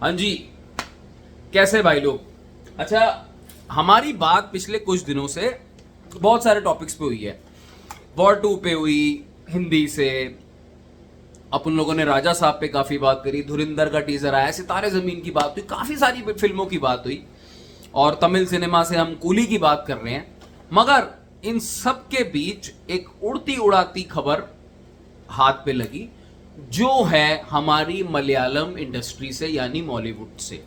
हाँ जी। कैसे भाई लोग। अच्छा, हमारी बात पिछले कुछ दिनों से बहुत सारे टॉपिक्स पे हुई है। वॉर 2 पे हुई, हिंदी से अपन लोगों ने राजा साहब पे काफी बात करी, धुरिंदर का टीजर आया, सितारे जमीन की बात हुई, काफी सारी फिल्मों की बात हुई और तमिल सिनेमा से हम कूली की बात कर रहे हैं। मगर इन सब के बीच एक उड़ती उड़ाती खबर हाथ पे लगी, जो है हमारी मलयालम इंडस्ट्री से यानी मॉलीवुड से।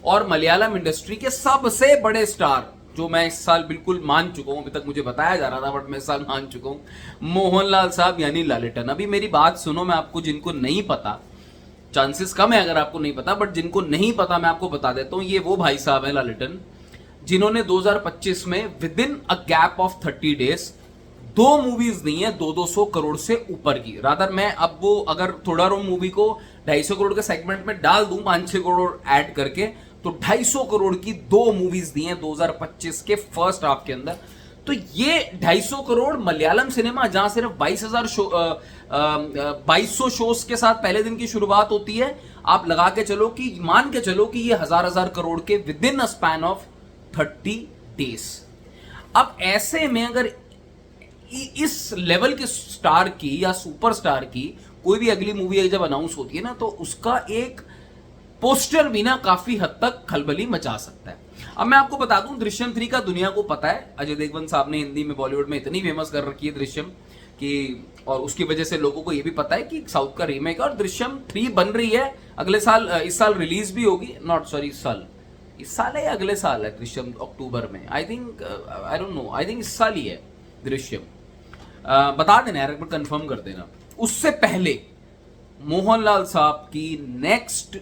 और मलयालम इंडस्ट्री के सबसे बड़े स्टार जो मैं इस साल बिल्कुल मान चुका हूं, अभी तक मुझे बताया जा रहा था बट मैं इस साल मान चुका हूं, मोहनलाल साहब यानी लालेटन। अभी मेरी बात सुनो, मैं आपको जिनको नहीं पता, चांसेस कम है अगर आपको नहीं पता, बट जिनको नहीं पता मैं आपको बता देता हूं, ये वो भाई साहब हैं लालेटन, जिन्होंने 2025 में with in a gap of 30 days दो मूवीज दी हैं 200 करोड़ से ऊपर की। रादर मैं अब वो अगर थोड़ा रो मूवी को 250 करोड़ के सेगमेंट में डाल दूं 5-6 करोड़ ऐड करके, तो 250 करोड़ की दो मूवीज दी हैं 2025 के फर्स्ट हाफ के अंदर। तो ये 250 करोड़ मलयालम सिनेमा, जहां सिर्फ 2200 शोज के साथ पहले दिन की शुरुआत होती है, आप लगा के चलो कि मान के चलो कि ये हजार करोड़ के with in a span of 30 days. अब ऐसे में अगर इस लेवल के स्टार की या सुपरस्टार की कोई भी अगली मूवी जब अनाउंस होती है ना, तो उसका एक पोस्टर भी ना काफी हद तक खलबली मचा सकता है। अब मैं आपको बता दूं, दृश्यम 3 का दुनिया को पता है। अजय देवगन साहब ने हिंदी में बॉलीवुड में इतनी फेमस कर रखी है दृश्यम कि, और उसकी वजह से लोगों को यह भी पता है कि साउथ का रीमेक है और दृश्यम 3 बन रही है अगले साल। इस साल रिलीज भी होगी, नॉट सॉरी इस साल है या अगले साल है दृश्यम, अक्टूबर में I think, I don't know, I think इस साल ही है दृश्यम। बता देना यार, एक बार कंफर्म कर देना। उससे पहले मोहनलाल साहब की नेक्स्ट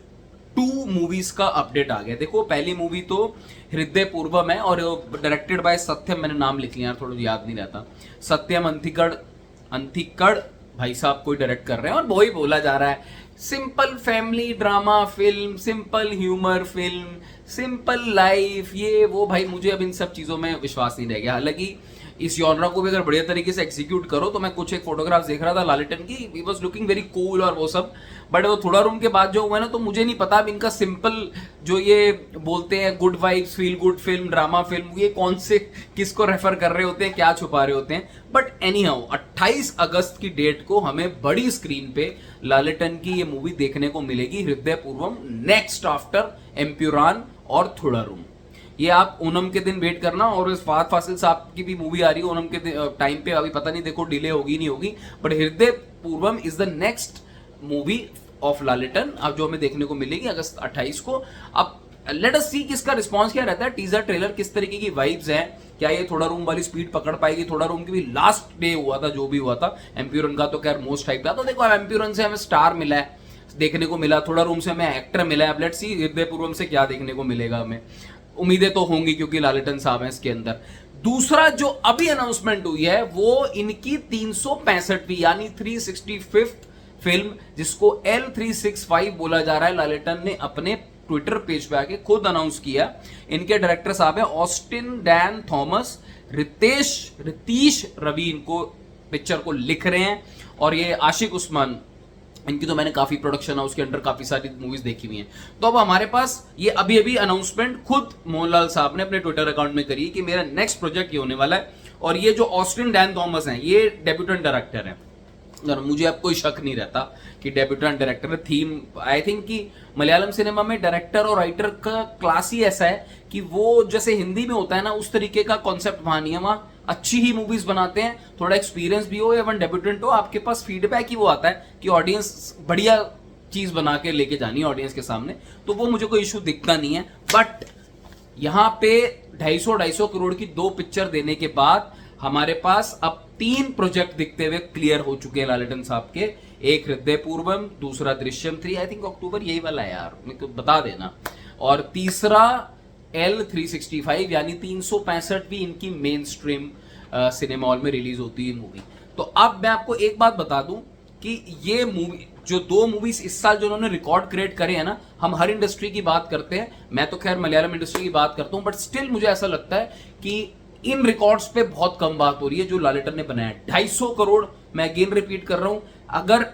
2 मूवीज का अपडेट आ गया। देखो, पहली मूवी तो हृदय पूर्वम है और डायरेक्टेड बाय सत्यम, मैंने नाम लिख लिया यार, थोड़ा याद नहीं रहता, सत्यम अंथिकड़ भाई साहब कोई डायरेक्ट कर रहे हैं। और वही बोला जा रहा है, simple family drama film, simple humour film, simple life, ये वो। भाई मुझे अब इन सब चीजों में विश्वास नहीं रह गया। हालांकि इस जॉनरा को भी अगर बढ़िया तरीके से एग्जीक्यूट करो, तो मैं कुछ एक फोटोग्राफ्स देख रहा था लालेटन की, he was looking very cool और वो सब, बट वो थोड़ा रूम के बाद जो हुआ ना, तो मुझे नहीं पता अब इनका सिंपल जो ये बोलते हैं good vibes, feel good film, drama film, ये कौन से किसको रेफर कर रहे होते हैं, क्या छुपा रहे होते हैं। बट एनी हाउ 28 अगस्त की डेट को हमें बड़ी स्क्रीन पे लालेटन की ये मूवी देखने को मिलेगी, हृदय पूर्वम, नेक्स्ट आफ्टर एम्प्यूरान और थोड़ा रूम। ये आप ओनम के दिन वेट करना। और इस फहद फासिल साहब की भी मूवी आ रही है ओनम के टाइम पे, अभी पता नहीं, देखो डिले होगी नहीं होगी, but Hridayapoorvam is the next movie of Lalettan, अब जो हमें देखने को मिलेगी अगस्त 28 को। अब लेट अस सी किसका रिस्पांस क्या रहता है, टीजर ट्रेलर किस तरीके की वाइब्स हैं, क्या ये थोड़ा रूम वाली स्पीड पकड़ पाएगी। थोड़ा रूम की भी लास्ट डे हुआ था जो भी हुआ था, एम्प्यूरन का तो खैर मोस्ट हाइप था। तो देखो, एम्प्यूरन से हमें स्टार मिला है, देखने को मिला, थोड़ा रूम से हमें एक्टर मिला है। अब लेट्स सी हृदय पूर्वम से क्या देखने को मिलेगा हमें। उम्मीदें तो होंगी क्योंकि लालेटन साहब हैं इसके अंदर। दूसरा जो अभी अनाउंसमेंट हुई है वो इनकी 365वीं यानी 365th फिल्म, जिसको L365 बोला जा रहा है, लालेटन ने अपने ट्विटर पेज पे आके खुद अनाउंस किया। इनके डायरेक्टर साहब है ऑस्टिन डैन थॉमस, रितीश रवि इनको पिक्चर को लिख रहे हैं, और ये आशिक उस्मान, इनकी तो मैंने काफी प्रोडक्शन हाउस के अंडर काफी सारी मूवीज देखी हुई हैं। तो अब हमारे पास ये अभी अभी अनाउंसमेंट खुद मोहनलाल साहब ने अपने ट्विटर अकाउंट में करी कि मेरा नेक्स्ट प्रोजेक्ट ये होने वाला है। और ये जो ऑस्टिन डैन थॉमस हैं, ये डेब्यूटेंट डायरेक्टर हैं, और मुझे अब कोई शक नहीं रहता कि डेब्यूटेंट डायरेक्टर है। थीम आई थिंक कि मलयालम सिनेमा में डायरेक्टर और राइटर का क्लास ही ऐसा है कि वो जैसे हिंदी में होता है ना, उस तरीके का कॉन्सेप्ट वहां नहीं है। वहां अच्छी ही मूवीज बनाते हैं, थोड़ा एक्सपीरियंस भी हो या वन डेब्यूटेंट हो, आपके पास फीडबैक ही वो आता है कि ऑडियंस बढ़िया चीज बना के लेके जानी है ऑडियंस के सामने, तो वो मुझे कोई इशू दिखता नहीं है। बट यहां पे 250 करोड़ की 2 पिक्चर देने के बाद हमारे पास अब 3 प्रोजेक्ट दिखते हुए क्लियर हो चुके हैं लालेटन साहब के। एक हृदय पूर्वम, दूसरा दृश्यम 3, आई थिंक अक्टूबर यही वाला है यार, मेरे को बता देना, और तीसरा L365 यानी 365वीं इनकी मेन स्ट्रीम सिनेमा हॉल में रिलीज होती है मूवी। तो अब मैं आपको एक बात बता दूं कि ये मूवी, जो 2 मूवीज इस साल जो उन्होंने रिकॉर्ड क्रिएट करे हैं ना, हम हर इंडस्ट्री की बात करते हैं, मैं तो खैर मलयालम इंडस्ट्री की बात करता हूं, बट स्टिल मुझे ऐसा लगता है कि इन रिकॉर्ड्स पे बहुत कम बात हो रही है जो लालेटन ने बनाया। 250 करोड़, मैं अगेन रिपीट कर रहा हूं, अगर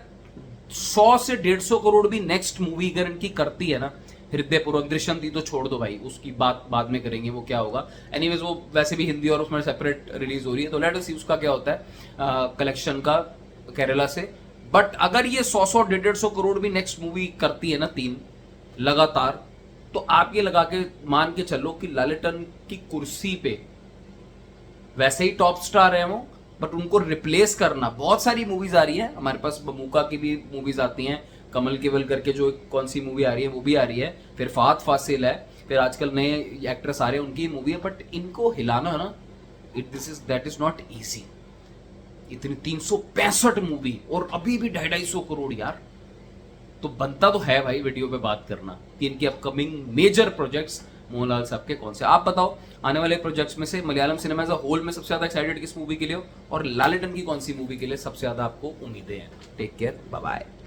100 से 150 करोड़ भी नेक्स्ट मूवी अगर इनकी करती है ना, हृदयपूर्वक, दृश्यम थी तो छोड़ दो भाई, उसकी बात बाद में करेंगे वो क्या होगा। एनीवेज वो वैसे भी हिंदी और उसमें सेपरेट रिलीज हो रही है, तो लेट अस सी उसका क्या होता है कलेक्शन का केरला से। बट अगर ये 100 150 करोड़ भी नेक्स्ट मूवी करती है ना 3 लगातार, तो आप ये लगा के मान के चलो कि लालेटन की कुर्सी पे वैसे ही टॉप स्टार है वो, बट उनको रिप्लेस करना, बहुत सारी मूवीज आ रही है हमारे पास, बमूका की भी मूवीज आती हैं, कमल केवल करके जो कौन सी मूवी आ रही है वो भी आ रही है, फिर फहद फासिल है, फिर आजकल नए एक्ट्रेस आ रहे हैं उनकी मूवी है, बट इनको हिलाना ना दैट इज नॉट इजी। इतनी 365 मूवी और अभी भी 250 करोड़ यार, तो बनता तो है भाई वीडियो पे बात करना कि इनके अपकमिंग मेजर प्रोजेक्ट्स मोहनलाल साहब के कौन से। आप बताओ आने वाले प्रोजेक्ट्स में से Malayalam cinema as a whole में सबसे ज्यादा एक्साइटेड किस मूवी के लिए हो, और लालेटन की कौन सी मूवी के लिए सबसे ज्यादा आपको उम्मीदें हैं। Take care, bye bye.